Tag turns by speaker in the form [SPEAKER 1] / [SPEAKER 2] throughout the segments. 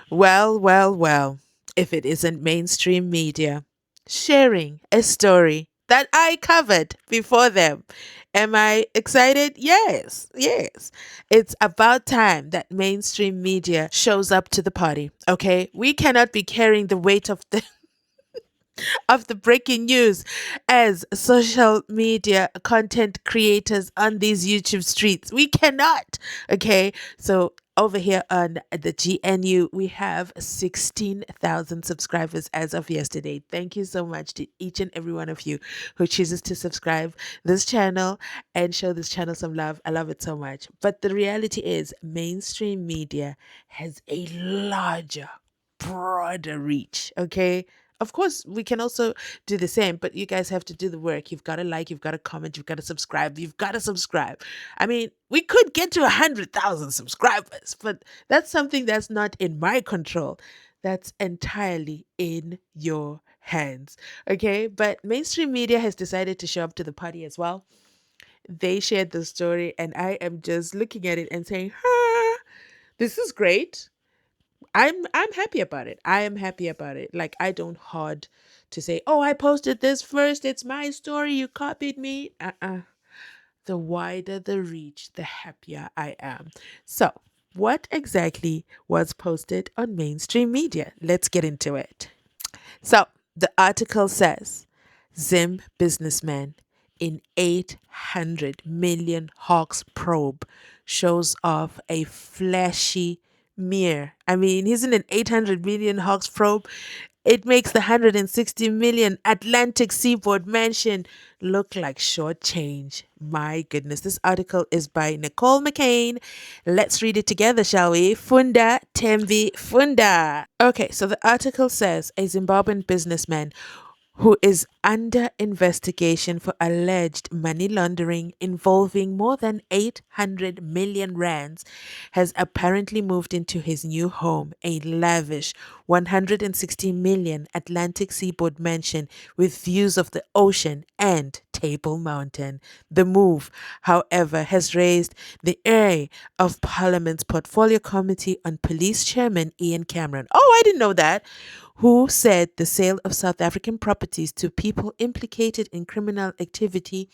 [SPEAKER 1] Well, well, well, if it isn't mainstream media sharing a story that I covered before them. Am I excited? Yes, yes. It's about time that mainstream media shows up to the party, okay? We cannot be carrying the weight of the of the breaking news as social media content creators on these YouTube streets. We cannot. Okay. So over here on the GNU, we have 16,000 subscribers as of yesterday. Thank you so much to each and every one of you who chooses to subscribe this channel and show this channel some love. I love it so much. But the reality is mainstream media has a larger, broader reach. Okay. Of course, we can also do the same, but you guys have to do the work. You've got to like, you've got to comment, you've got to subscribe, you've got to subscribe. I mean, we could get to 100,000 subscribers, but that's something that's not in my control. That's entirely in your hands. Okay. But mainstream media has decided to show up to the party as well. They shared the story, and I am just looking at it and saying, this is great. I'm happy about it. I am happy about it. Like I don't hard to say, "Oh, I posted this first. It's my story. You copied me." The wider the reach, the happier I am. So, what exactly was posted on mainstream media? Let's get into it. So, the article says Zim businessman in 800 million Hawks probe shows off a flashy mirror. I mean, isn't an 800 million Hawks probe? It makes the 160 million Atlantic seaboard mansion look like short change. My goodness, this article is by Nicole McCain. Let's read it together, shall we? Funda Tembi Funda. Okay, so the article says a Zimbabwean businessman who is under investigation for alleged money laundering involving more than 800 million rands, has apparently moved into his new home, a lavish 160 million Atlantic seaboard mansion with views of the ocean and Table Mountain. The move, however, has raised the ire of Parliament's Portfolio Committee on Police Chairman Ian Cameron. Oh, I didn't know that, who said the sale of South African properties to people implicated in criminal activity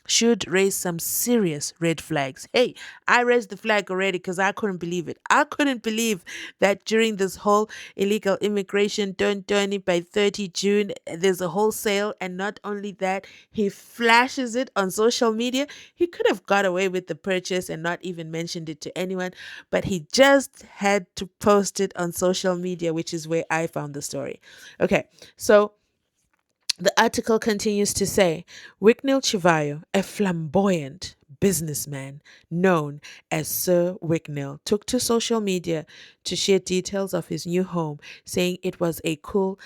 [SPEAKER 1] should raise some serious red flags. Hey, I raised the flag already because I couldn't believe it. I couldn't believe that during this whole illegal immigration, don't turn it by 30 June, there's a whole sale. And not only that, he flashes it on social media. He could have got away with the purchase and not even mentioned it to anyone, but he just had to post it on social media, which is where I found the story. Okay, so the article continues to say Wicknell Chivayo, a flamboyant businessman known as Sir Wicknell, took to social media to share details of his new home, saying it was a cool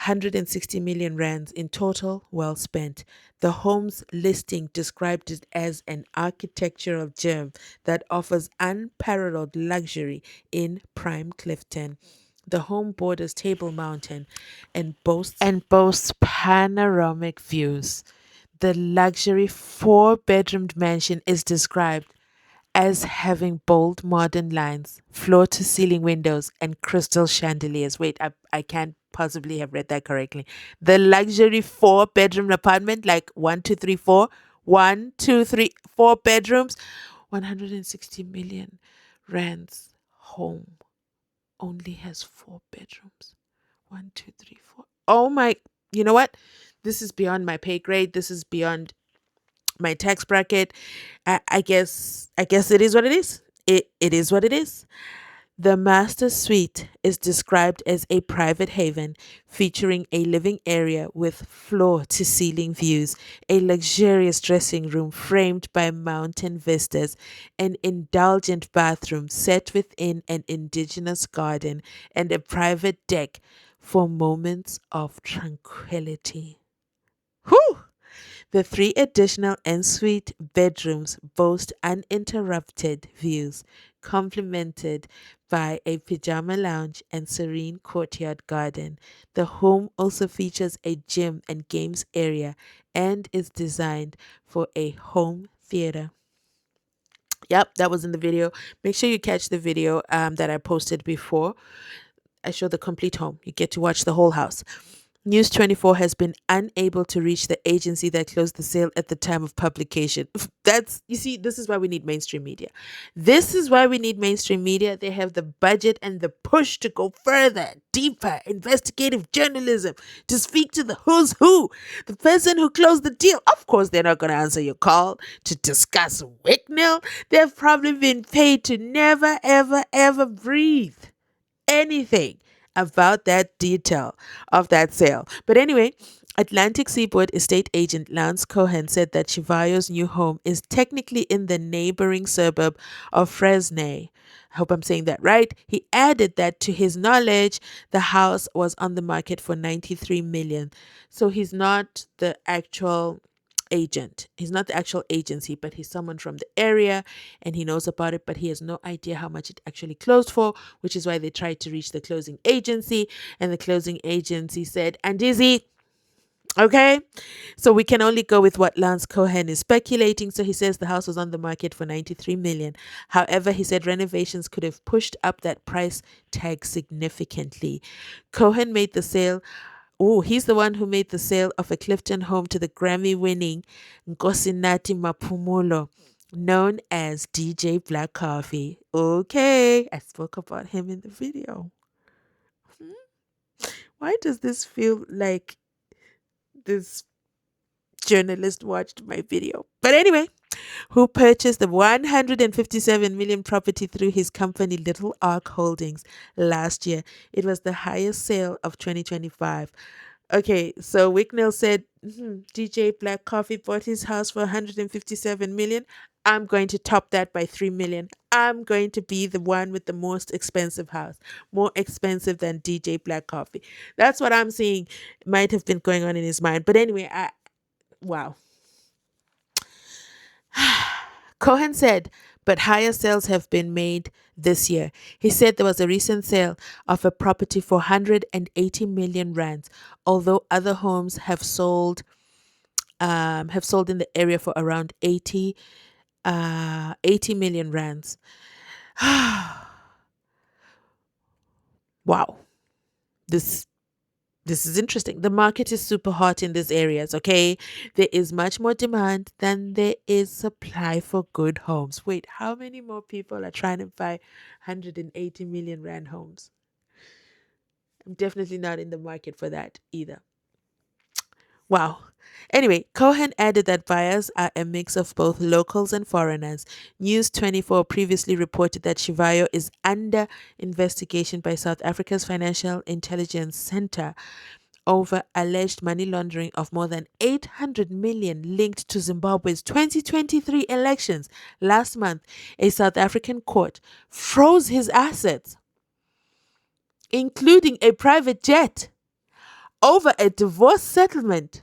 [SPEAKER 1] 160 million rands in total, well spent. The home's listing described it as an architectural gem that offers unparalleled luxury in prime Clifton. The home borders Table Mountain and boasts panoramic views. The luxury four-bedroomed mansion is described as having bold modern lines, floor to ceiling windows, and crystal chandeliers. Wait, I can't possibly have read that correctly. The luxury four-bedroom apartment, like 1, 2, 3, 4, 1, 2, 3, 4 bedrooms, 160 million rands home only has 4 bedrooms. 1, 2, 3, 4. Oh my, you know what? This is beyond my pay grade. This is beyond my tax bracket. I guess it is what it is. It is what it is. The master suite is described as a private haven featuring a living area with floor to ceiling views, a luxurious dressing room framed by mountain vistas, an indulgent bathroom set within an indigenous garden, and a private deck for moments of tranquility. Whew! The three additional ensuite bedrooms boast uninterrupted views, complemented by a pajama lounge and serene courtyard garden. The home also features a gym and games area and is designed for a home theater. Yep, that was in the video. Make sure you catch the video that I posted before. I show the complete home. You get to watch the whole house. News 24 has been unable to reach the agency that closed the sale at the time of publication. You see, this is why we need mainstream media. This is why we need mainstream media. They have the budget and the push to go further, deeper, investigative journalism, to speak to the who's who, the person who closed the deal. Of course, they're not going to answer your call to discuss Wicknell. They've probably been paid to never, ever, ever breathe anything about that detail of that sale. But anyway, Atlantic Seaboard estate agent Lance Cohen said that Chivayo's new home is technically in the neighboring suburb of Fresnay. I hope I'm saying that right. He added that to his knowledge, the house was on the market for 93 million. So he's not the actual agent. He's not the actual agency, but he's someone from the area and he knows about it, but he has no idea how much it actually closed for, which is why they tried to reach the closing agency. And the closing agency said, and Dizzy, okay, so we can only go with what Lance Cohen is speculating. So he says the house was on the market for 93 million. However, he said renovations could have pushed up that price tag significantly. Cohen made the sale. Oh, he's the one who made the sale of a Clifton home to the Grammy-winning Nkosinati Mapumulo, known as DJ Black Coffee. Okay, I spoke about him in the video. Why does this feel like this journalist watched my video? But anyway, who purchased the 157 million property through his company Little Ark Holdings last year. It was the highest sale of 2025. Okay, so Wicknell said DJ Black Coffee bought his house for 157 million. I'm going to top that by 3 million. I'm going to be the one with the most expensive house, more expensive than DJ Black Coffee. That's what I'm seeing might have been going on in his mind. But anyway, wow. Cohen said, but higher sales have been made this year. He said there was a recent sale of a property for 180 million rands, although other homes have sold in the area for around 80 million rands. Wow. This this is interesting. The market is super hot in these areas, okay? There is much more demand than there is supply for good homes. Wait, how many more people are trying to buy 180 million rand homes? I'm definitely not in the market for that either. Wow. Anyway, Cohen added that buyers are a mix of both locals and foreigners. News 24 previously reported that Chivayo is under investigation by South Africa's Financial Intelligence Center over alleged money laundering of more than 800 million linked to Zimbabwe's 2023 elections. Last month, a South African court froze his assets, including a private jet, over a divorce settlement.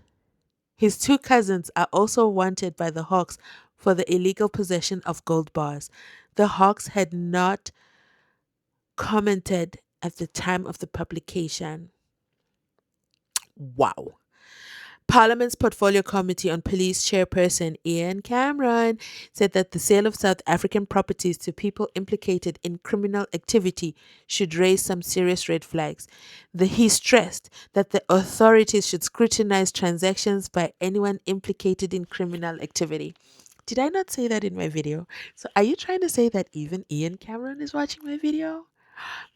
[SPEAKER 1] His two cousins are also wanted by the Hawks for the illegal possession of gold bars. The Hawks had not commented at the time of the publication. Wow. Parliament's Portfolio Committee on Police Chairperson Ian Cameron said that the sale of South African properties to people implicated in criminal activity should raise some serious red flags. He stressed that the authorities should scrutinize transactions by anyone implicated in criminal activity. Did I not say that in my video? So are you trying to say that even Ian Cameron is watching my video?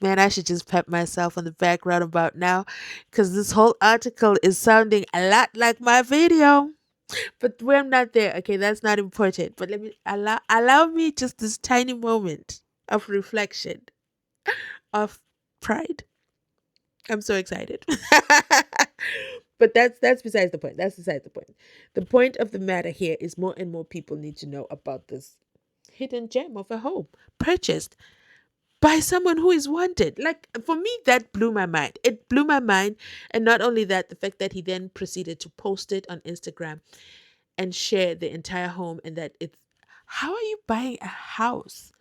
[SPEAKER 1] Man, I should just pat myself on the back right about now because this whole article is sounding a lot like my video. But we're not there. Okay, that's not important. But let me allow me just this tiny moment of reflection, of pride. I'm so excited. But that's besides the point. That's besides the point. The point of the matter here is more and more people need to know about this hidden gem of a home purchased by someone who is wanted. Like, for me, that blew my mind. It blew my mind. And not only that, the fact that he then proceeded to post it on Instagram and share the entire home, and that it's, how are you buying a house?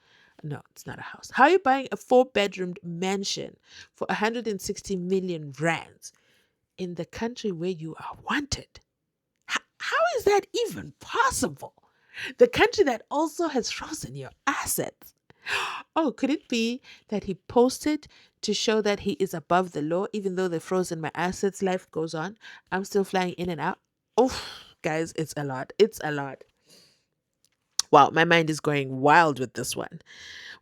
[SPEAKER 1] No, it's not a house. How are you buying a 4-bedroomed mansion for 160 million rands in the country where you are wanted? How is that even possible? The country that also has frozen your assets. Oh, could it be that he posted to show that he is above the law, even though they've frozen my assets. Life goes on. I'm still flying in and out. Oh, guys, it's a lot. It's a lot. Wow, my mind is going wild with this one.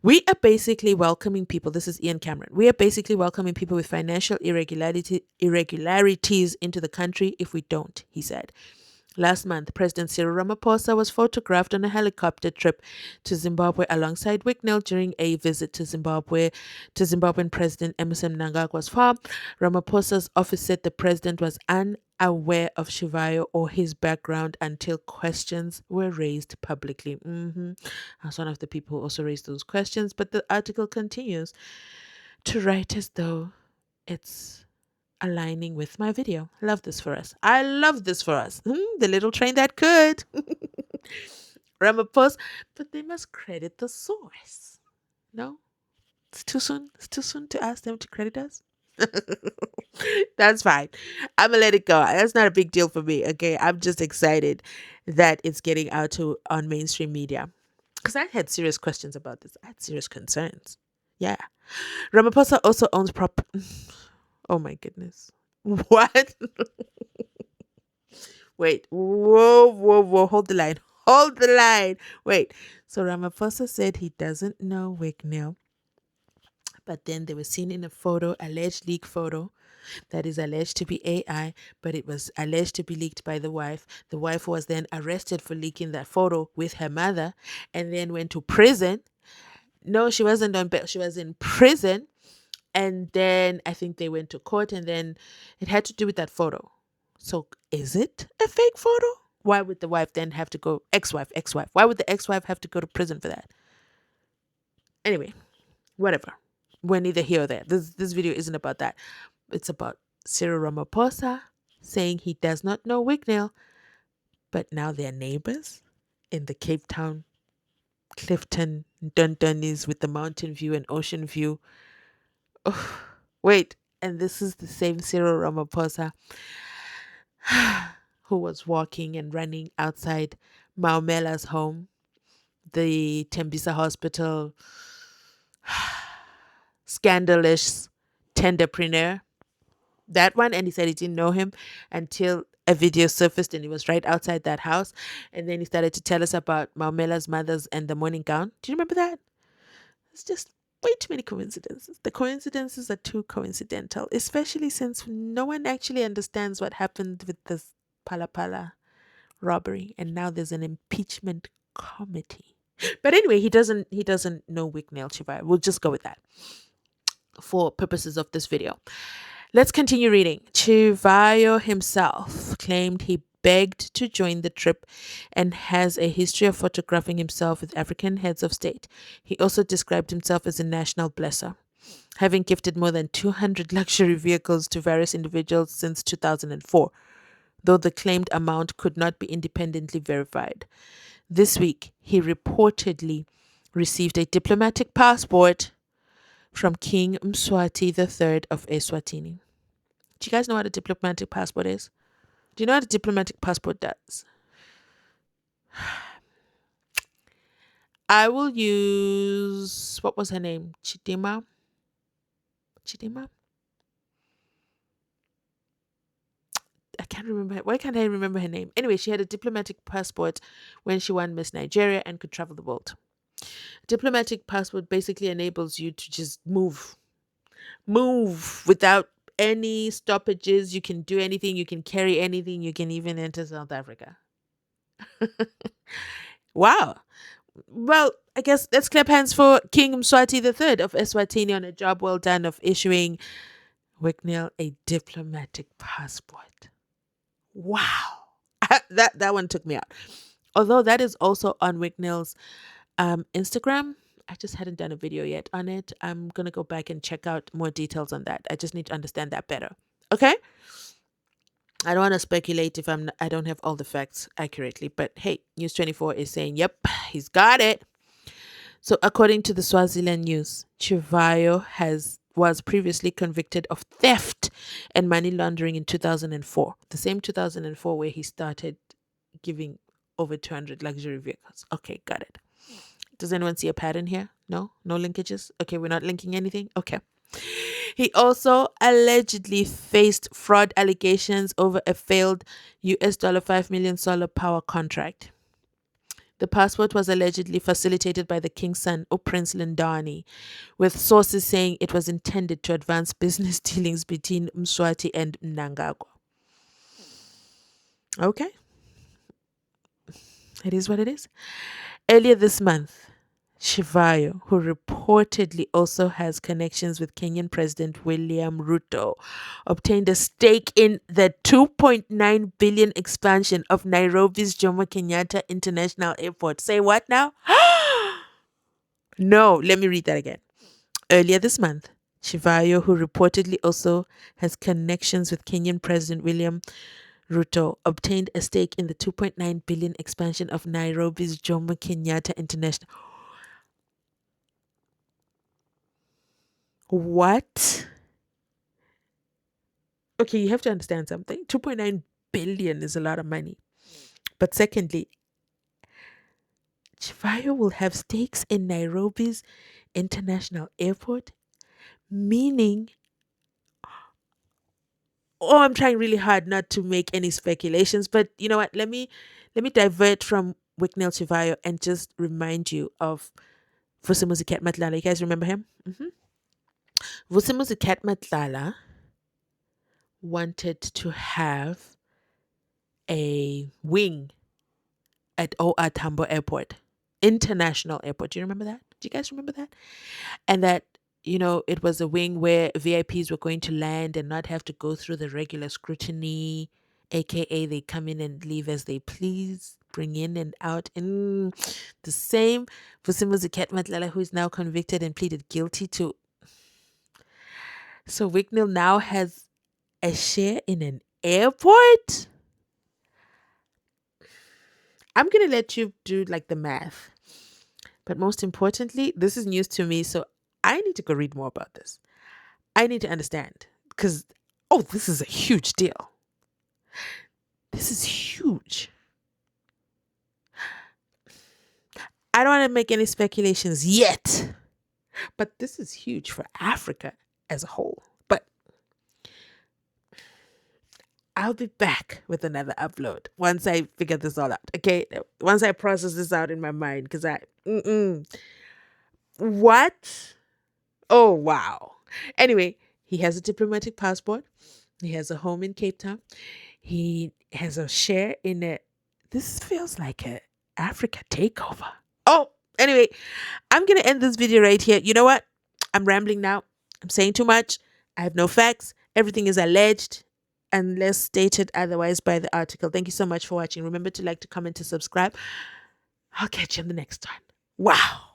[SPEAKER 1] We are basically welcoming people. This is Ian Cameron. We are basically welcoming people with financial irregularities into the country if we don't, he said. Last month, President Cyril Ramaphosa was photographed on a helicopter trip to Zimbabwe alongside Wicknell during a visit to Zimbabwean President Emerson Mnangagwa's farm. Ramaphosa's office said the president was unaware of Chivayo or his background until questions were raised publicly. I was one of the people who also raised those questions, but the article continues to write as though it's aligning with my video. Love this for us. I love this for us. The little train that could. Ramaphosa, but they must credit the source. No, it's too soon. It's too soon to ask them to credit us. That's fine. I'm gonna let it go. That's not a big deal for me. Okay, I'm just excited that it's getting out to on mainstream media because I had serious questions about this. I had serious concerns. Yeah, Ramaphosa also owns prop. Oh my goodness. What? Wait. Whoa, whoa, whoa. Hold the line. Hold the line. Wait. So Ramaphosa said he doesn't know Wicknell, but then they were seen in a photo, alleged leak photo, that is alleged to be AI, but it was alleged to be leaked by the wife. The wife was then arrested for leaking that photo with her mother and then went to prison. No, she wasn't on bail. She was in prison. And then I think they went to court and then it had to do with that photo. So is it a fake photo? Why would the wife then have to go, ex-wife? Why would the ex-wife have to go to prison for that? Anyway, whatever. We're neither here or there. This video isn't about that. It's about Cyril Ramaphosa saying he does not know Wicknell, but now they're neighbors in the Cape Town, Clifton, Dundunis with the mountain view and ocean view. Oh, wait, and this is the same Cyril Ramaphosa who was walking and running outside Maumela's home, the Tembisa Hospital, scandalous tenderpreneur. That one, and he said he didn't know him until a video surfaced and he was right outside that house. And then he started to tell us about Maumela's mothers and the morning gown. Do you remember that? It's just way too many coincidences. The coincidences are too coincidental, especially since no one actually understands what happened with this Pala robbery, and now there's an impeachment committee. But anyway, he doesn't know Wicknell Chivayo. We'll just go with that for purposes of this video. Let's continue reading. Chivayo himself claimed he begged to join the trip and has a history of photographing himself with African heads of state. He also described himself as a national blesser, having gifted more than 200 luxury vehicles to various individuals since 2004, though the claimed amount could not be independently verified. This week, he reportedly received a diplomatic passport from King Mswati III of Eswatini. Do you guys know what a diplomatic passport is? Do you know what a diplomatic passport does? I will use, what was her name? Chidima? I can't remember. Why can't I remember her name? Anyway, she had a diplomatic passport when she won Miss Nigeria and could travel the world. Diplomatic passport basically enables you to just move without any stoppages. You can do anything. You can carry anything. You can even enter South Africa. Wow. Well, I guess let's clap hands for King Mswati III of Eswatini on a job well done of issuing Wicknell a diplomatic passport. Wow. that one took me out. Although that is also on Wicknell's Instagram. I just hadn't done a video yet on it. I'm going to go back and check out more details on that. I just need to understand that better. Okay? I don't want to speculate if I don't have all the facts accurately, but hey, News 24 is saying, yep, he's got it. So according to the Swaziland News, Chivayo was previously convicted of theft and money laundering in 2004. The same 2004 where he started giving over 200 luxury vehicles. Okay, got it. Does anyone see a pattern here? No linkages? Okay, we're not linking anything? Okay. He also allegedly faced fraud allegations over a failed $5 million solar power contract. The passport was allegedly facilitated by the king's son, Prince Lindani, with sources saying it was intended to advance business dealings between Mswati and Mnangagwa. Okay, it is what it is. Earlier this month, Chivayo, who reportedly also has connections with Kenyan President William Ruto, obtained a stake in the 2.9 billion expansion of Nairobi's Jomo Kenyatta International Airport. Say what now? No, let me read that again. Earlier this month, Chivayo, who reportedly also has connections with Kenyan President William Ruto, obtained a stake in the 2.9 billion expansion of Nairobi's Jomo Kenyatta International. What? Okay, you have to understand something. 2.9 billion is a lot of money. But secondly, Chivayo will have stakes in Nairobi's international airport, meaning, oh, I'm trying really hard not to make any speculations, but you know what? Let me divert from Wicknell Chivayo and just remind you of Vusimuzi Matlala. You guys remember him? Vusimuzi Matlala wanted to have a wing at OR Tambo Airport, International Airport. Do you remember that? Do you guys remember that? And that, it was a wing where VIPs were going to land and not have to go through the regular scrutiny, aka they come in and leave as they please, bring in and out. And the same for Simuzi Matlala, who is now convicted and pleaded guilty to. So Wicknell now has a share in an airport. I'm going to let you do like the math. But most importantly, this is news to me. So I need to go read more about this. I need to understand because, this is a huge deal. This is huge. I don't want to make any speculations yet, but this is huge for Africa as a whole. But I'll be back with another upload once I figure this all out. Okay, once I process this out in my mind, because what? Oh wow. Anyway, he has a diplomatic passport. He has a home in Cape Town. He has a share in it. This feels like a Africa takeover. Oh, anyway, I'm gonna end this video right here. You know what? I'm rambling now. I'm saying too much. I have no facts. Everything is alleged unless stated otherwise by the article. Thank you so much for watching. Remember to like, to comment, to subscribe. I'll catch you on the next one. Wow.